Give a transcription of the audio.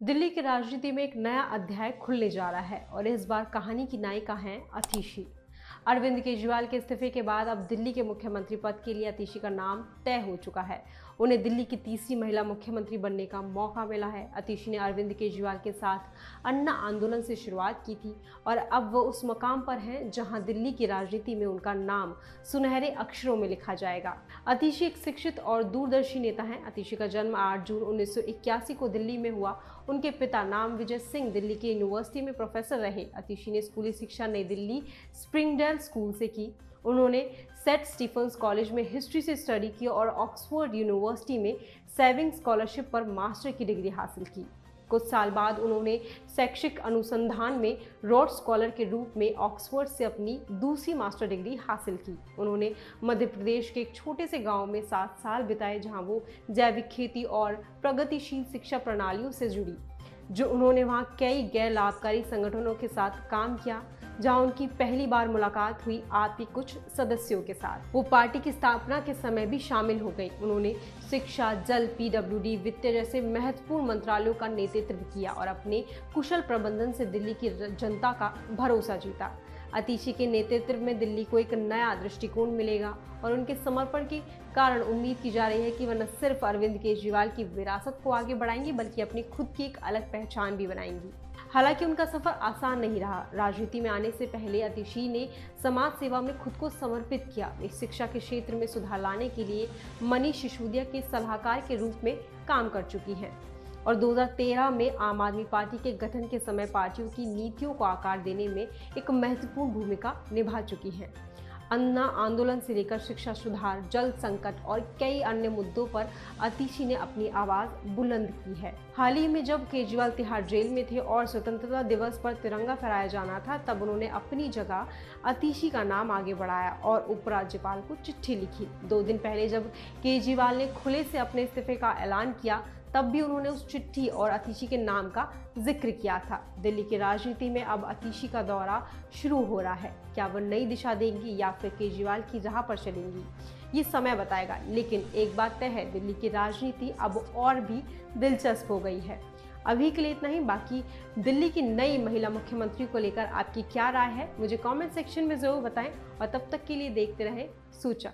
दिल्ली की राजनीति में एक नया अध्याय खुलने जा रहा है और इस बार कहानी की नायिका हैं अतिशी। अरविंद केजरीवाल के इस्तीफे के बाद अब दिल्ली के मुख्यमंत्री पद के लिए अतिशी का नाम तय हो चुका है। उन्हें दिल्ली की तीसरी महिला मुख्यमंत्री बनने का मौका मिला है। अतिशी ने अरविंद केजरीवाल के साथ अन्ना आंदोलन से शुरुआत की थी और अब वो उस मकाम पर हैं जहां दिल्ली की राजनीति में उनका नाम सुनहरे अक्षरों में लिखा जाएगा। अतिशी एक शिक्षित और दूरदर्शी नेता हैं। अतिशी का जन्म 8 जून 1981 को दिल्ली में हुआ। उनके पिता नाम विजय सिंह दिल्ली की यूनिवर्सिटी में प्रोफेसर रहे। अतिशी ने स्कूली शिक्षा नई दिल्ली स्प्रिंगडेल स्कूल से की। उन्होंने सेंट स्टीफंस कॉलेज में हिस्ट्री से स्टडी की और ऑक्सफोर्ड यूनिवर्सिटी में सेविंग स्कॉलरशिप पर मास्टर की डिग्री हासिल की। कुछ साल बाद उन्होंने शैक्षिक अनुसंधान में रोड स्कॉलर के रूप में ऑक्सफोर्ड से अपनी दूसरी मास्टर डिग्री हासिल की। उन्होंने मध्य प्रदेश के एक छोटे से गांव में 7 साल बिताए जहां वो जैविक खेती और प्रगतिशील शिक्षा प्रणालियों से जुड़ी। उन्होंने वहां कई गैर लाभकारी संगठनों के साथ काम किया जहां उनकी पहली बार मुलाकात हुई आप के कुछ सदस्यों के साथ। वो पार्टी की स्थापना के समय भी शामिल हो गई। उन्होंने शिक्षा, जल, पीडब्ल्यूडी, वित्त जैसे महत्वपूर्ण मंत्रालयों का नेतृत्व किया और अपने कुशल प्रबंधन से दिल्ली की जनता का भरोसा जीता। अतिशी के नेतृत्व में दिल्ली को एक नया दृष्टिकोण मिलेगा और उनके समर्पण के कारण उम्मीद की जा रही है कि वह न सिर्फ अरविंद केजरीवाल की विरासत को आगे बढ़ाएंगी बल्कि अपनी खुद की एक अलग पहचान भी बनाएंगी। हालांकि उनका सफर आसान नहीं रहा। राजनीति में आने से पहले अतिशी ने समाज सेवा में खुद को समर्पित किया। वे शिक्षा के क्षेत्र में सुधार लाने के लिए मनीष सिसोदिया के सलाहकार के रूप में काम कर चुकी हैं और 2013 में आम आदमी पार्टी के गठन के समय पार्टियों की नीतियों को आकार देने में एक महत्वपूर्ण भूमिका निभा चुकी हैं। अन्ना आंदोलन से लेकर शिक्षा सुधार, जल संकट और कई अन्य मुद्दों पर अतिशी ने अपनी आवाज बुलंद की है। हाल ही में जब केजरीवाल तिहाड़ जेल में थे और स्वतंत्रता दिवस पर तिरंगा फहराया जाना था, तब उन्होंने अपनी जगह अतिशी का नाम आगे बढ़ाया और उपराज्यपाल को चिट्ठी लिखी। 2 दिन पहले जब केजरीवाल ने खुले से अपने इस्तीफे का ऐलान किया, तब भी उन्होंने उस चिट्ठी और अतिशी के नाम का जिक्र किया था। दिल्ली की राजनीति में अब अतिशी का दौरा शुरू हो रहा है। क्या वह नई दिशा देंगी या फिर केजरीवाल की राह पर चलेंगी, ये समय बताएगा। लेकिन एक बात तय है, दिल्ली की राजनीति अब और भी दिलचस्प हो गई है। अभी के लिए इतना ही। बाकी दिल्ली की नई महिला मुख्यमंत्री को लेकर आपकी क्या राय है, मुझे कमेंट सेक्शन में जरूर बताएं और तब तक के लिए देखते रहें सूचक।